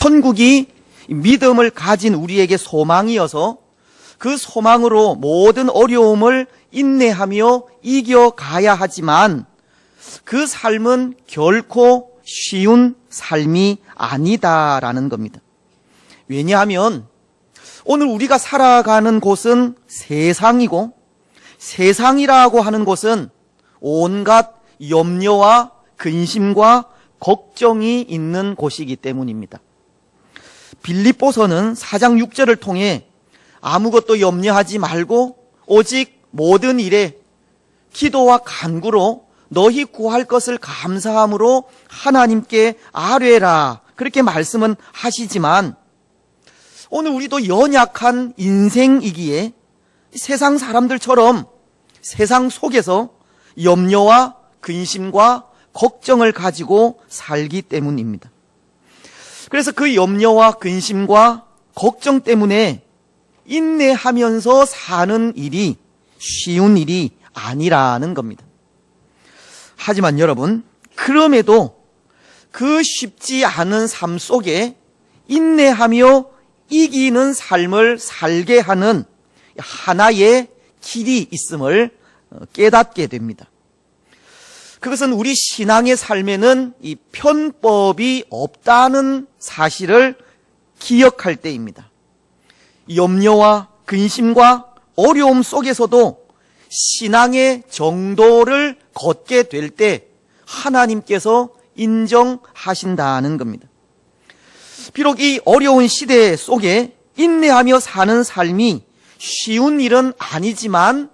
천국이 믿음을 가진 우리에게 소망이어서 그 소망으로 모든 어려움을 인내하며 이겨가야 하지만 그 삶은 결코 쉬운 삶이 아니다라는 겁니다. 왜냐하면 오늘 우리가 살아가는 곳은 세상이고, 세상이라고 하는 곳은 온갖 염려와 근심과 걱정이 있는 곳이기 때문입니다. 빌립보서는 4장 6절을 통해 아무것도 염려하지 말고 오직 모든 일에 기도와 간구로 너희 구할 것을 감사함으로 하나님께 아뢰라, 그렇게 말씀은 하시지만 오늘 우리도 연약한 인생이기에 세상 사람들처럼 세상 속에서 염려와 근심과 걱정을 가지고 살기 때문입니다. 그래서 그 염려와 근심과 걱정 때문에 인내하면서 사는 일이 쉬운 일이 아니라는 겁니다. 하지만 여러분, 그럼에도 그 쉽지 않은 삶 속에 인내하며 이기는 삶을 살게 하는 하나의 길이 있음을 깨닫게 됩니다. 그것은 우리 신앙의 삶에는 이 편법이 없다는 사실을 기억할 때입니다. 염려와 근심과 어려움 속에서도 신앙의 정도를 걷게 될 때 하나님께서 인정하신다는 겁니다. 비록 이 어려운 시대 속에 인내하며 사는 삶이 쉬운 일은 아니지만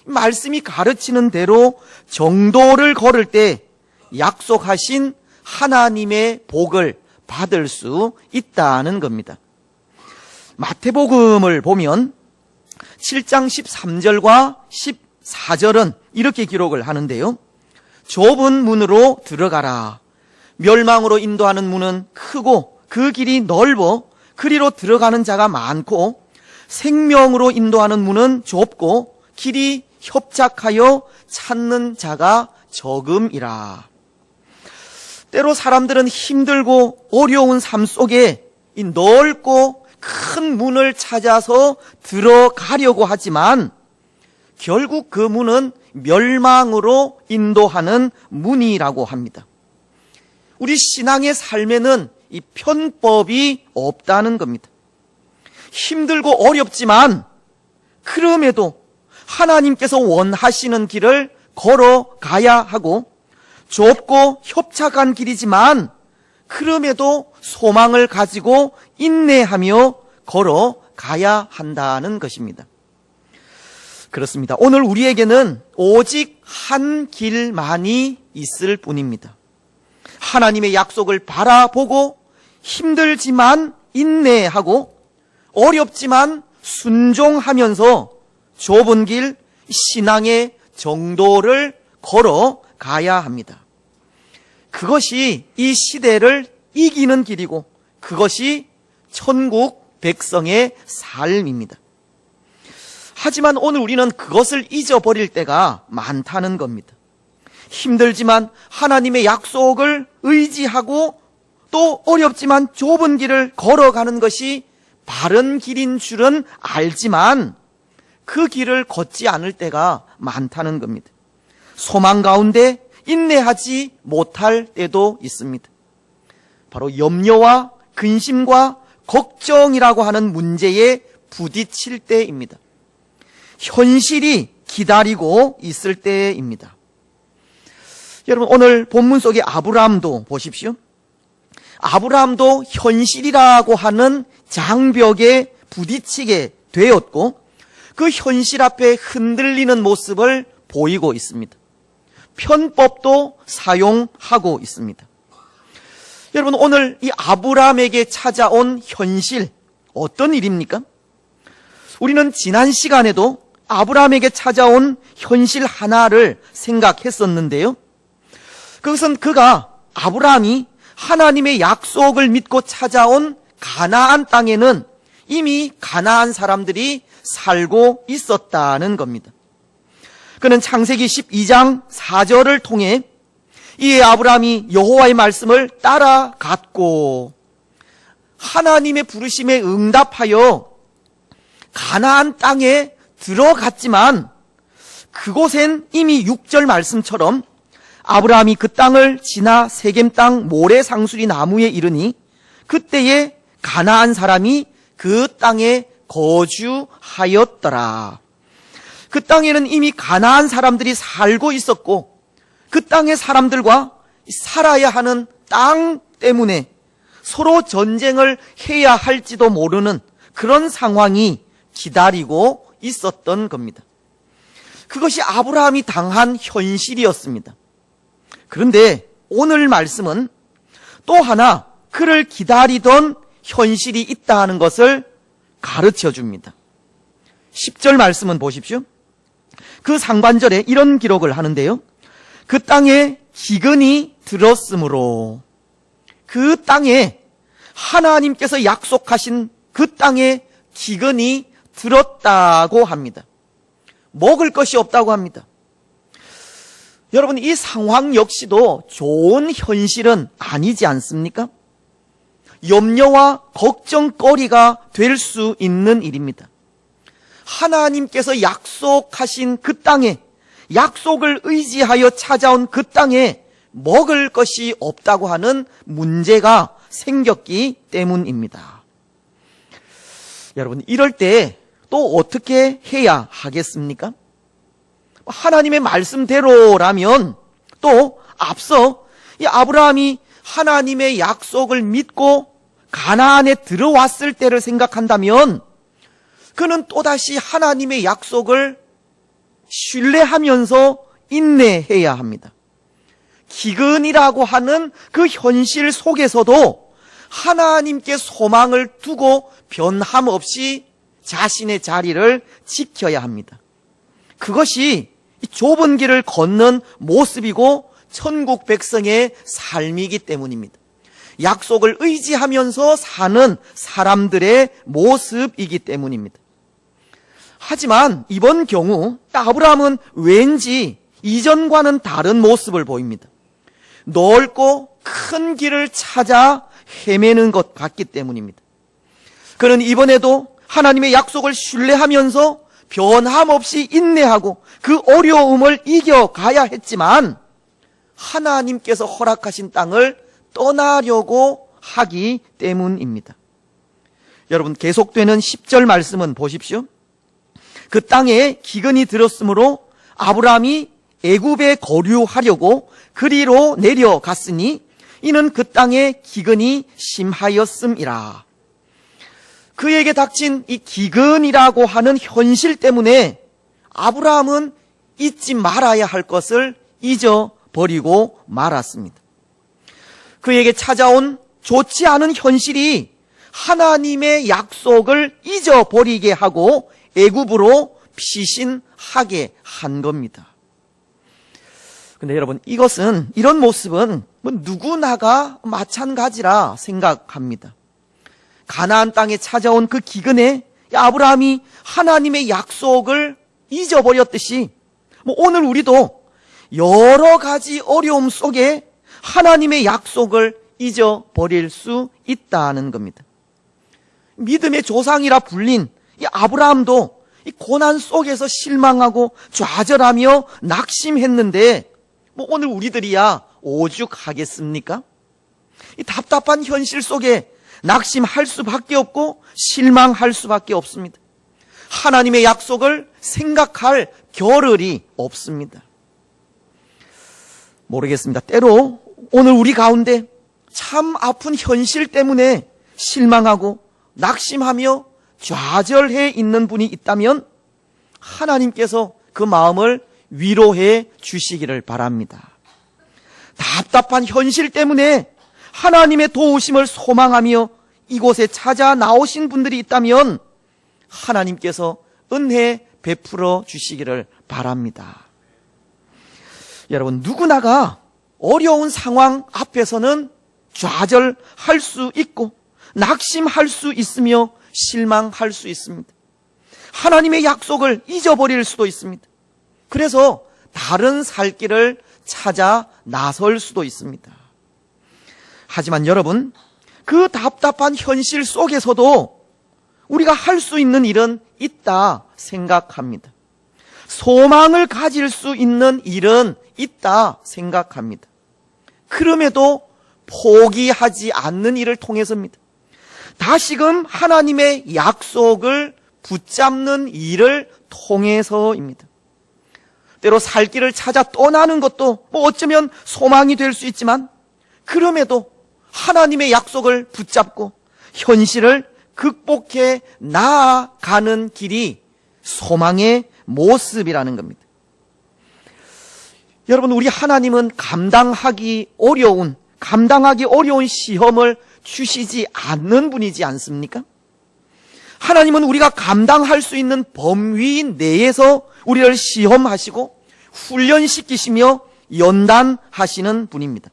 말씀이 가르치는 대로 정도를 걸을 때 약속하신 하나님의 복을 받을 수 있다는 겁니다. 마태복음을 보면 7장 13절과 14절은 이렇게 기록을 하는데요. 좁은 문으로 들어가라. 멸망으로 인도하는 문은 크고 그 길이 넓어 그리로 들어가는 자가 많고 생명으로 인도하는 문은 좁고 길이 협착하여 찾는 자가 적음이라. 때로 사람들은 힘들고 어려운 삶 속에 이 넓고 큰 문을 찾아서 들어가려고 하지만 결국 그 문은 멸망으로 인도하는 문이라고 합니다. 우리 신앙의 삶에는 이 편법이 없다는 겁니다. 힘들고 어렵지만 그럼에도 하나님께서 원하시는 길을 걸어가야 하고 좁고 협착한 길이지만 그럼에도 소망을 가지고 인내하며 걸어가야 한다는 것입니다. 그렇습니다. 오늘 우리에게는 오직 한 길만이 있을 뿐입니다. 하나님의 약속을 바라보고 힘들지만 인내하고 어렵지만 순종하면서 좁은 길 신앙의 정도를 걸어가야 합니다. 그것이 이 시대를 이기는 길이고 그것이 천국 백성의 삶입니다. 하지만 오늘 우리는 그것을 잊어버릴 때가 많다는 겁니다. 힘들지만 하나님의 약속을 의지하고 또 어렵지만 좁은 길을 걸어가는 것이 바른 길인 줄은 알지만 그 길을 걷지 않을 때가 많다는 겁니다. 소망 가운데 인내하지 못할 때도 있습니다. 바로 염려와 근심과 걱정이라고 하는 문제에 부딪힐 때입니다. 현실이 기다리고 있을 때입니다. 여러분, 오늘 본문 속의 아브라함도 보십시오. 아브라함도 현실이라고 하는 장벽에 부딪히게 되었고 그 현실 앞에 흔들리는 모습을 보이고 있습니다. 편법도 사용하고 있습니다. 여러분, 오늘 이 아브라함에게 찾아온 현실, 어떤 일입니까? 우리는 지난 시간에도 아브라함에게 찾아온 현실 하나를 생각했었는데요. 그것은 아브라함이 하나님의 약속을 믿고 찾아온 가나안 땅에는 이미 가나안 사람들이 살고 있었다는 겁니다. 그는 창세기 12장 4절을 통해 이에 아브라함이 여호와의 말씀을 따라갔고 하나님의 부르심에 응답하여 가나안 땅에 들어갔지만 그곳엔 이미 6절 말씀처럼 아브라함이 그 땅을 지나 세겜 땅 모래상수리 나무에 이르니 그때에 가나안 사람이 그 땅에 거주하였더라. 그 땅에는 이미 가나안 사람들이 살고 있었고 그 땅의 사람들과 살아야 하는 땅 때문에 서로 전쟁을 해야 할지도 모르는 그런 상황이 기다리고 있었던 겁니다. 그것이 아브라함이 당한 현실이었습니다. 그런데 오늘 말씀은 또 하나 그를 기다리던 현실이 있다 하는 것을 가르쳐 줍니다. 10절 말씀은 보십시오. 그 상반절에 이런 기록을 하는데요. 그 땅에 기근이 들었으므로, 그 땅에 하나님께서 약속하신 그 땅에 기근이 들었다고 합니다. 먹을 것이 없다고 합니다. 여러분, 이 상황 역시도 좋은 현실은 아니지 않습니까? 염려와 걱정거리가 될 수 있는 일입니다. 하나님께서 약속하신 그 땅에, 약속을 의지하여 찾아온 그 땅에 먹을 것이 없다고 하는 문제가 생겼기 때문입니다. 여러분, 이럴 때 또 어떻게 해야 하겠습니까? 하나님의 말씀대로라면 또 앞서 이 아브라함이 하나님의 약속을 믿고 가나안에 들어왔을 때를 생각한다면 그는 또다시 하나님의 약속을 신뢰하면서 인내해야 합니다. 기근이라고 하는 그 현실 속에서도 하나님께 소망을 두고 변함없이 자신의 자리를 지켜야 합니다. 그것이 좁은 길을 걷는 모습이고 천국 백성의 삶이기 때문입니다. 약속을 의지하면서 사는 사람들의 모습이기 때문입니다. 하지만 이번 경우 아브라함은 왠지 이전과는 다른 모습을 보입니다. 넓고 큰 길을 찾아 헤매는 것 같기 때문입니다. 그는 이번에도 하나님의 약속을 신뢰하면서 변함없이 인내하고 그 어려움을 이겨가야 했지만 하나님께서 허락하신 땅을 떠나려고 하기 때문입니다. 여러분, 계속되는 10절 말씀은 보십시오. 그 땅에 기근이 들었으므로 아브라함이 애굽에 거류하려고 그리로 내려갔으니 이는 그 땅에 기근이 심하였음이라. 그에게 닥친 이 기근이라고 하는 현실 때문에 아브라함은 잊지 말아야 할 것을 잊어버리고 말았습니다. 그에게 찾아온 좋지 않은 현실이 하나님의 약속을 잊어버리게 하고 애굽으로 피신하게 한 겁니다. 근데 여러분, 이런 모습은 누구나가 마찬가지라 생각합니다. 가나안 땅에 찾아온 그 기근에 아브라함이 하나님의 약속을 잊어버렸듯이 오늘 우리도 여러 가지 어려움 속에 하나님의 약속을 잊어버릴 수 있다는 겁니다. 믿음의 조상이라 불린 이 아브라함도 이 고난 속에서 실망하고 좌절하며 낙심했는데 오늘 우리들이야 오죽하겠습니까? 이 답답한 현실 속에 낙심할 수밖에 없고 실망할 수밖에 없습니다. 하나님의 약속을 생각할 겨를이 없습니다. 모르겠습니다. 때로 오늘 우리 가운데 참 아픈 현실 때문에 실망하고 낙심하며 좌절해 있는 분이 있다면 하나님께서 그 마음을 위로해 주시기를 바랍니다. 답답한 현실 때문에 하나님의 도우심을 소망하며 이곳에 찾아 나오신 분들이 있다면 하나님께서 은혜 베풀어 주시기를 바랍니다. 여러분, 누구나가 어려운 상황 앞에서는 좌절할 수 있고 낙심할 수 있으며 실망할 수 있습니다. 하나님의 약속을 잊어버릴 수도 있습니다. 그래서 다른 살 길을 찾아 나설 수도 있습니다. 하지만 여러분, 그 답답한 현실 속에서도 우리가 할 수 있는 일은 있다 생각합니다. 소망을 가질 수 있는 일은 있다 생각합니다. 그럼에도 포기하지 않는 일을 통해서입니다. 다시금 하나님의 약속을 붙잡는 일을 통해서입니다. 때로 살 길을 찾아 떠나는 것도 어쩌면 소망이 될 수 있지만, 그럼에도 하나님의 약속을 붙잡고 현실을 극복해 나아가는 길이 소망의 모습이라는 겁니다. 여러분, 우리 하나님은 감당하기 어려운 시험을 주시지 않는 분이지 않습니까? 하나님은 우리가 감당할 수 있는 범위 내에서 우리를 시험하시고 훈련시키시며 연단하시는 분입니다.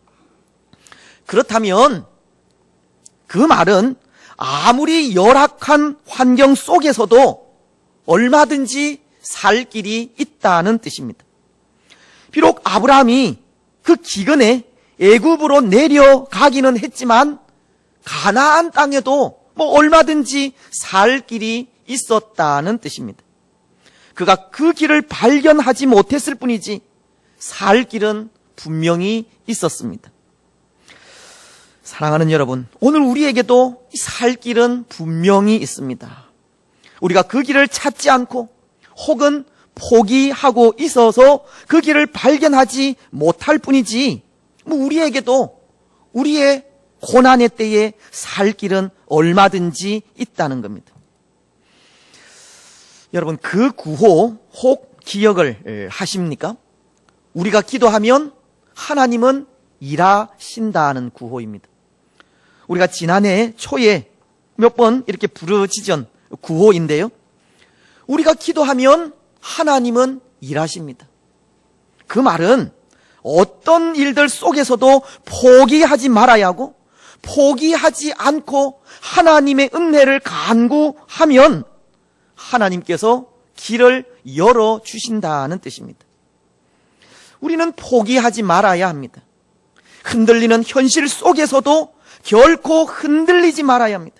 그렇다면 그 말은 아무리 열악한 환경 속에서도 얼마든지 살 길이 있다는 뜻입니다. 비록 아브라함이 그 기근에 애굽으로 내려가기는 했지만 가나안 땅에도 얼마든지 살 길이 있었다는 뜻입니다. 그가 그 길을 발견하지 못했을 뿐이지 살 길은 분명히 있었습니다. 사랑하는 여러분, 오늘 우리에게도 살 길은 분명히 있습니다. 우리가 그 길을 찾지 않고 혹은 포기하고 있어서 그 길을 발견하지 못할 뿐이지, 우리에게도 우리의 고난의 때에 살 길은 얼마든지 있다는 겁니다. 여러분, 그 구호 혹 기억을 하십니까? 우리가 기도하면 하나님은 일하신다는 구호입니다. 우리가 지난해 초에 몇 번 이렇게 부르짖은 구호인데요, 우리가 기도하면 하나님은 일하십니다. 그 말은 어떤 일들 속에서도 포기하지 말아야 하고, 포기하지 않고 하나님의 은혜를 간구하면 하나님께서 길을 열어주신다는 뜻입니다. 우리는 포기하지 말아야 합니다. 흔들리는 현실 속에서도 결코 흔들리지 말아야 합니다.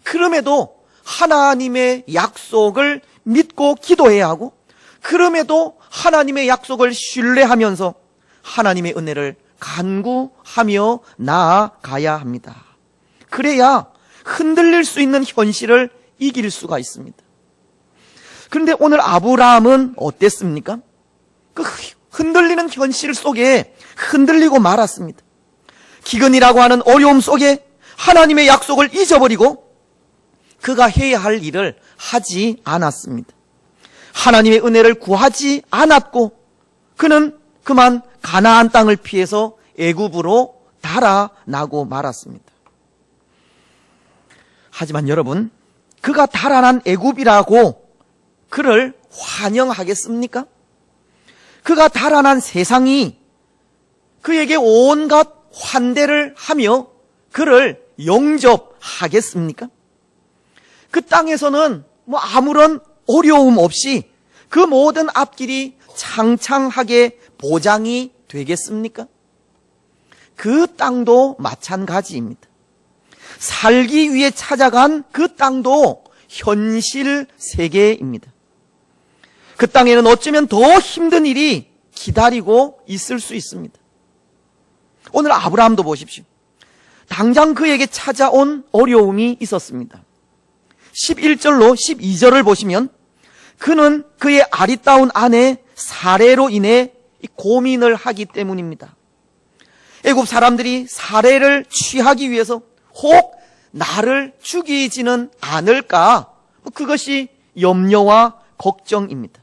그럼에도 하나님의 약속을 믿고 기도해야 하고, 그럼에도 하나님의 약속을 신뢰하면서 하나님의 은혜를 간구하며 나아가야 합니다. 그래야 흔들릴 수 있는 현실을 이길 수가 있습니다. 그런데 오늘 아브라함은 어땠습니까? 그 흔들리는 현실 속에 흔들리고 말았습니다. 기근이라고 하는 어려움 속에 하나님의 약속을 잊어버리고 그가 해야 할 일을 하지 않았습니다. 하나님의 은혜를 구하지 않았고 그는 그만 가나안 땅을 피해서 애굽으로 달아나고 말았습니다. 하지만 여러분, 그가 달아난 애굽이라고 그를 환영하겠습니까? 그가 달아난 세상이 그에게 온갖 환대를 하며 그를 영접하겠습니까? 그 땅에서는 아무런 어려움 없이 그 모든 앞길이 창창하게 보장이 되겠습니까? 그 땅도 마찬가지입니다. 살기 위해 찾아간 그 땅도 현실 세계입니다. 그 땅에는 어쩌면 더 힘든 일이 기다리고 있을 수 있습니다. 오늘 아브라함도 보십시오. 당장 그에게 찾아온 어려움이 있었습니다. 11절로 12절을 보시면 그는 그의 아리따운 아내 사레로 인해 고민을 하기 때문입니다. 애굽 사람들이 사레를 취하기 위해서 혹 나를 죽이지는 않을까, 그것이 염려와 걱정입니다.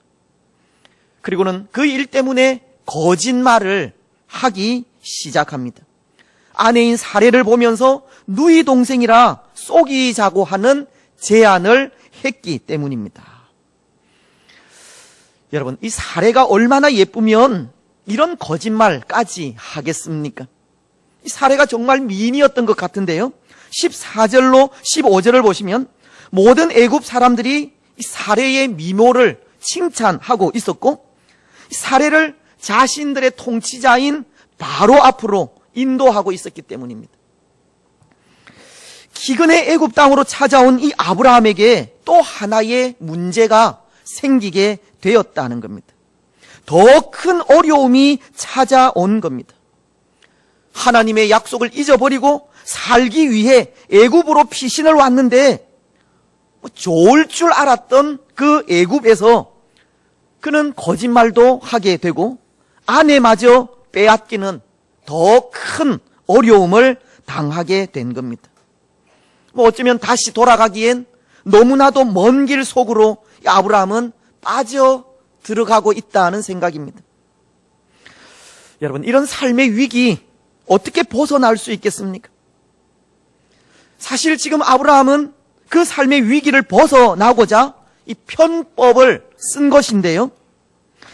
그리고는 그 일 때문에 거짓말을 하기 시작합니다. 아내인 사레를 보면서 누이 동생이라 속이자고 하는 제안을 했기 때문입니다. 여러분, 이 사레가 얼마나 예쁘면 이런 거짓말까지 하겠습니까? 이 사레가 정말 미인이었던 것 같은데요, 14절로 15절을 보시면 모든 애굽 사람들이 이 사레의 미모를 칭찬하고 있었고, 사레를 자신들의 통치자인 바로 앞으로 인도하고 있었기 때문입니다. 기근의 애굽 땅으로 찾아온 이 아브라함에게 또 하나의 문제가 생기게 되었다는 겁니다. 더 큰 어려움이 찾아온 겁니다. 하나님의 약속을 잊어버리고 살기 위해 애굽으로 피신을 왔는데 좋을 줄 알았던 그 애굽에서 그는 거짓말도 하게 되고 아내마저 빼앗기는 더 큰 어려움을 당하게 된 겁니다. 어쩌면 다시 돌아가기엔 너무나도 먼 길 속으로 아브라함은 빠져 들어가고 있다는 생각입니다. 여러분, 이런 삶의 위기 어떻게 벗어날 수 있겠습니까? 사실 지금 아브라함은 그 삶의 위기를 벗어나고자 이 편법을 쓴 것인데요.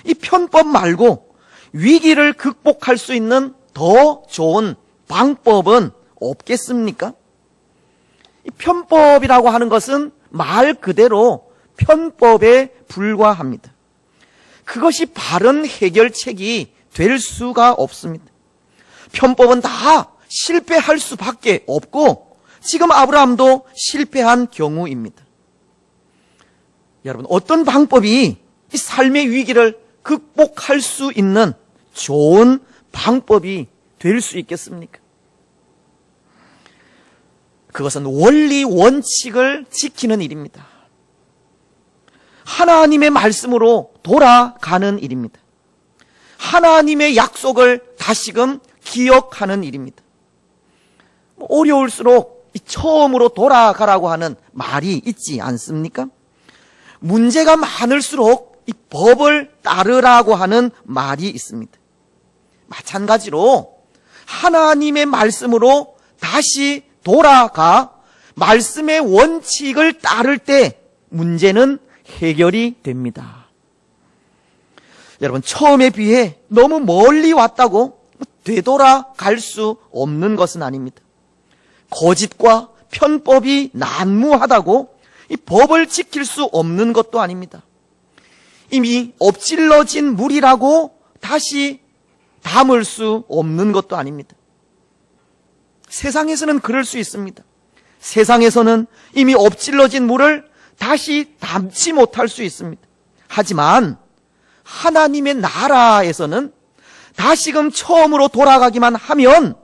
이 편법 말고 위기를 극복할 수 있는 더 좋은 방법은 없겠습니까? 이 편법이라고 하는 것은 말 그대로 편법에 불과합니다. 그것이 바른 해결책이 될 수가 없습니다. 편법은 다 실패할 수밖에 없고 지금 아브라함도 실패한 경우입니다. 여러분, 어떤 방법이 이 삶의 위기를 극복할 수 있는 좋은 방법이 될 수 있겠습니까? 그것은 원리 원칙을 지키는 일입니다. 하나님의 말씀으로 돌아가는 일입니다. 하나님의 약속을 다시금 기억하는 일입니다. 어려울수록 처음으로 돌아가라고 하는 말이 있지 않습니까? 문제가 많을수록 이 법을 따르라고 하는 말이 있습니다. 마찬가지로 하나님의 말씀으로 다시 돌아가 말씀의 원칙을 따를 때 문제는 해결이 됩니다. 여러분, 처음에 비해 너무 멀리 왔다고 되돌아갈 수 없는 것은 아닙니다. 거짓과 편법이 난무하다고 이 법을 지킬 수 없는 것도 아닙니다. 이미 엎질러진 물이라고 다시 담을 수 없는 것도 아닙니다. 세상에서는 그럴 수 있습니다. 세상에서는 이미 엎질러진 물을 다시 담지 못할 수 있습니다. 하지만 하나님의 나라에서는 다시금 처음으로 돌아가기만 하면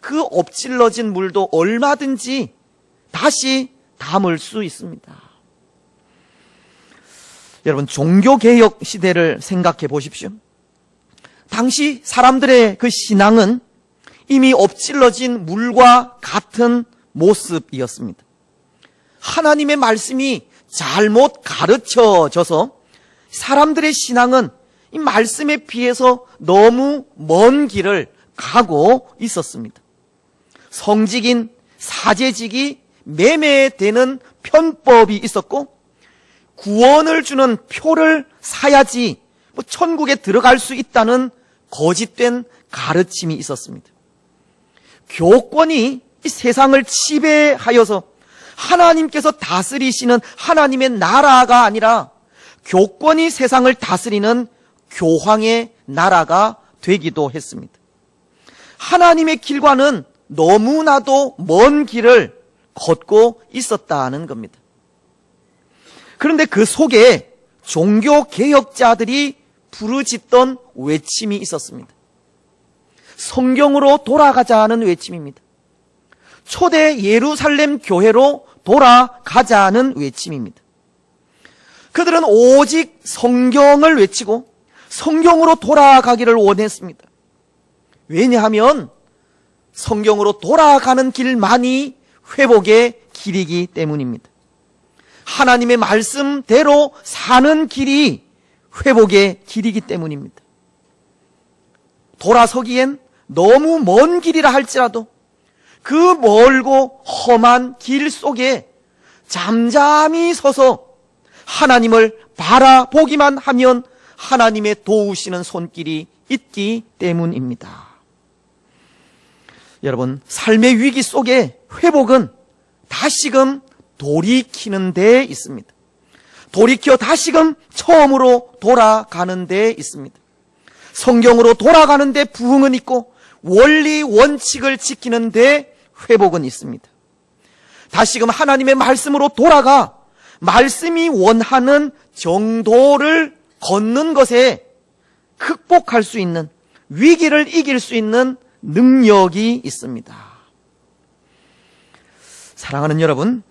그 엎질러진 물도 얼마든지 다시 담을 수 있습니다. 여러분, 종교개혁 시대를 생각해 보십시오. 당시 사람들의 그 신앙은 이미 엎질러진 물과 같은 모습이었습니다. 하나님의 말씀이 잘못 가르쳐져서 사람들의 신앙은 이 말씀에 비해서 너무 먼 길을 가고 있었습니다. 성직인 사제직이 매매되는 편법이 있었고 구원을 주는 표를 사야지 천국에 들어갈 수 있다는 거짓된 가르침이 있었습니다. 교권이 이 세상을 지배하여서 하나님께서 다스리시는 하나님의 나라가 아니라 교권이 세상을 다스리는 교황의 나라가 되기도 했습니다. 하나님의 길과는 너무나도 먼 길을 걷고 있었다는 겁니다. 그런데 그 속에 종교개혁자들이 부르짖던 외침이 있었습니다. 성경으로 돌아가자는 외침입니다. 초대 예루살렘 교회로 돌아가자는 외침입니다. 그들은 오직 성경을 외치고 성경으로 돌아가기를 원했습니다. 왜냐하면 성경으로 돌아가는 길만이 회복의 길이기 때문입니다. 하나님의 말씀대로 사는 길이 회복의 길이기 때문입니다. 돌아서기엔 너무 먼 길이라 할지라도 그 멀고 험한 길 속에 잠잠히 서서 하나님을 바라보기만 하면 하나님의 도우시는 손길이 있기 때문입니다. 여러분, 삶의 위기 속에 회복은 다시금 돌이키는 데 있습니다. 돌이켜 다시금 처음으로 돌아가는 데 있습니다. 성경으로 돌아가는 데 부흥은 있고 원리 원칙을 지키는 데 회복은 있습니다. 다시금 하나님의 말씀으로 돌아가 말씀이 원하는 정도를 걷는 것에 극복할 수 있는, 위기를 이길 수 있는 능력이 있습니다. 사랑하는 여러분,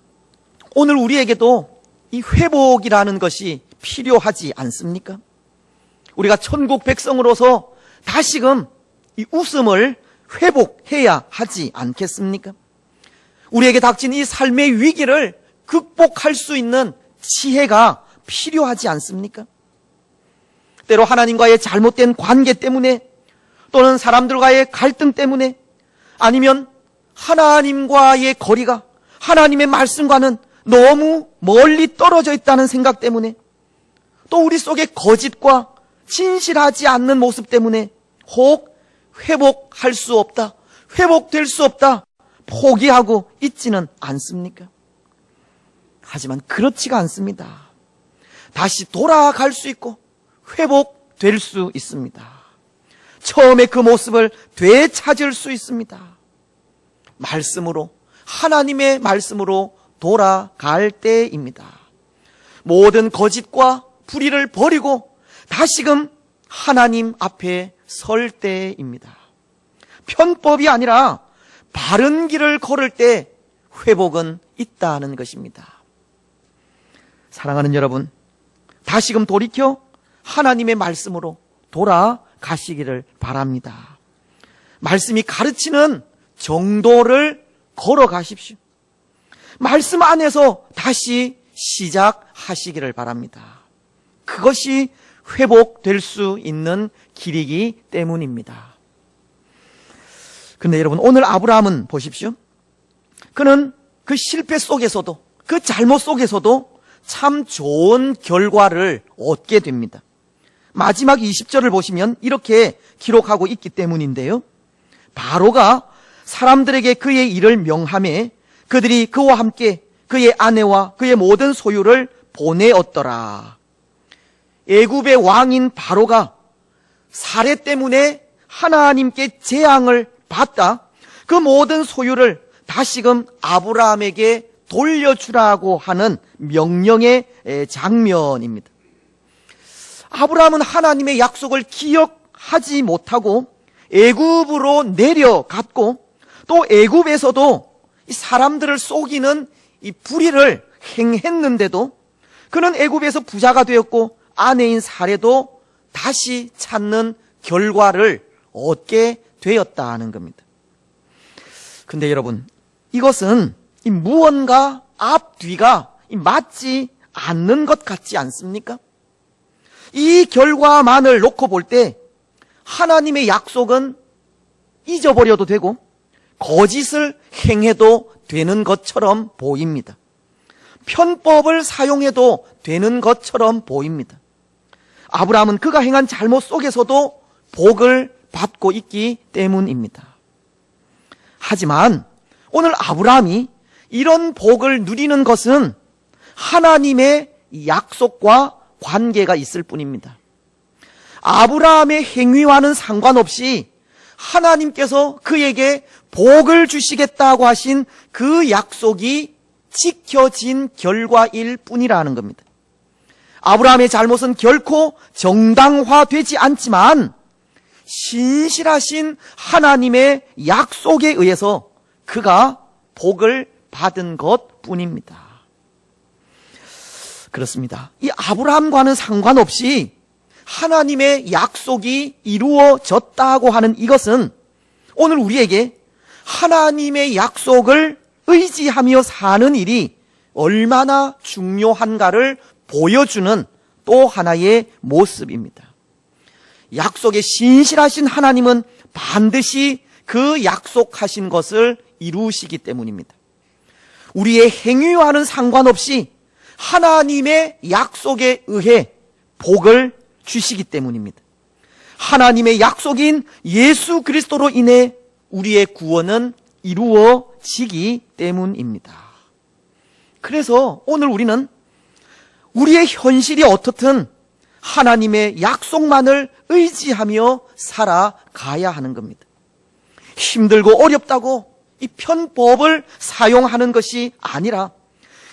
오늘 우리에게도 이 회복이라는 것이 필요하지 않습니까? 우리가 천국 백성으로서 다시금 이 웃음을 회복해야 하지 않겠습니까? 우리에게 닥친 이 삶의 위기를 극복할 수 있는 지혜가 필요하지 않습니까? 때로 하나님과의 잘못된 관계 때문에, 또는 사람들과의 갈등 때문에, 아니면 하나님과의 거리가 하나님의 말씀과는 너무 멀리 떨어져 있다는 생각 때문에, 또 우리 속에 거짓과 진실하지 않는 모습 때문에 혹 회복할 수 없다, 회복될 수 없다 포기하고 있지는 않습니까? 하지만 그렇지가 않습니다. 다시 돌아갈 수 있고 회복될 수 있습니다. 처음에 그 모습을 되찾을 수 있습니다. 말씀으로, 하나님의 말씀으로 돌아갈 때입니다. 모든 거짓과 불의를 버리고 다시금 하나님 앞에 설 때입니다. 편법이 아니라 바른 길을 걸을 때 회복은 있다는 것입니다. 사랑하는 여러분, 다시금 돌이켜 하나님의 말씀으로 돌아가시기를 바랍니다. 말씀이 가르치는 정도를 걸어가십시오. 말씀 안에서 다시 시작하시기를 바랍니다. 그것이 회복될 수 있는 길이기 때문입니다. 그런데 여러분, 오늘 아브라함은 보십시오. 그는 그 실패 속에서도, 그 잘못 속에서도 참 좋은 결과를 얻게 됩니다. 마지막 20절을 보시면 이렇게 기록하고 있기 때문인데요. 바로가 사람들에게 그의 일을 명하매 그들이 그와 함께 그의 아내와 그의 모든 소유를 보내었더라. 애굽의 왕인 바로가 살해 때문에 하나님께 재앙을 받다 그 모든 소유를 다시금 아브라함에게 돌려주라고 하는 명령의 장면입니다. 아브라함은 하나님의 약속을 기억하지 못하고 애굽으로 내려갔고, 또 애굽에서도 사람들을 속이는 이 불의를 행했는데도 그는 애굽에서 부자가 되었고 아내인 사레도 다시 찾는 결과를 얻게 되었다는 겁니다. 근데 여러분, 이것은 이 무언가 앞뒤가 맞지 않는 것 같지 않습니까? 이 결과만을 놓고 볼 때 하나님의 약속은 잊어버려도 되고 거짓을 행해도 되는 것처럼 보입니다. 편법을 사용해도 되는 것처럼 보입니다. 아브라함은 그가 행한 잘못 속에서도 복을 받고 있기 때문입니다. 하지만 오늘 아브라함이 이런 복을 누리는 것은 하나님의 약속과 관계가 있을 뿐입니다. 아브라함의 행위와는 상관없이 하나님께서 그에게 복을 주시겠다고 하신 그 약속이 지켜진 결과일 뿐이라는 겁니다. 아브라함의 잘못은 결코 정당화되지 않지만 신실하신 하나님의 약속에 의해서 그가 복을 받은 것뿐입니다. 그렇습니다. 이 아브라함과는 상관없이 하나님의 약속이 이루어졌다고 하는 이것은 오늘 우리에게 하나님의 약속을 의지하며 사는 일이 얼마나 중요한가를 보여주는 또 하나의 모습입니다. 약속에 신실하신 하나님은 반드시 그 약속하신 것을 이루시기 때문입니다. 우리의 행위와는 상관없이 하나님의 약속에 의해 복을 주시기 때문입니다. 하나님의 약속인 예수 그리스도로 인해 우리의 구원은 이루어지기 때문입니다. 그래서 오늘 우리는 우리의 현실이 어떻든 하나님의 약속만을 의지하며 살아가야 하는 겁니다. 힘들고 어렵다고 이 편법을 사용하는 것이 아니라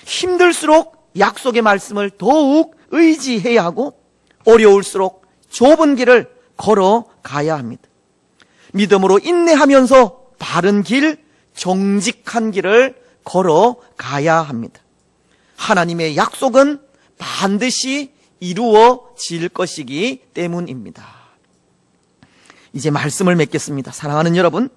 힘들수록 약속의 말씀을 더욱 의지해야 하고 어려울수록 좁은 길을 걸어가야 합니다. 믿음으로 인내하면서 바른 길, 정직한 길을 걸어가야 합니다. 하나님의 약속은 반드시 이루어질 것이기 때문입니다. 이제 말씀을 맺겠습니다. 사랑하는 여러분,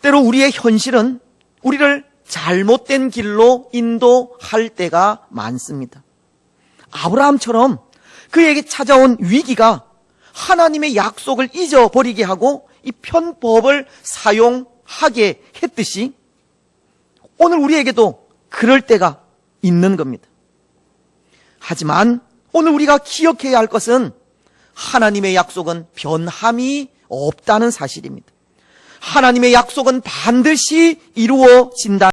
때로 우리의 현실은 우리를 잘못된 길로 인도할 때가 많습니다. 아브라함처럼 그에게 찾아온 위기가 하나님의 약속을 잊어버리게 하고 이 편법을 사용하게 했듯이 오늘 우리에게도 그럴 때가 있는 겁니다. 하지만 오늘 우리가 기억해야 할 것은 하나님의 약속은 변함이 없다는 사실입니다. 하나님의 약속은 반드시 이루어진다.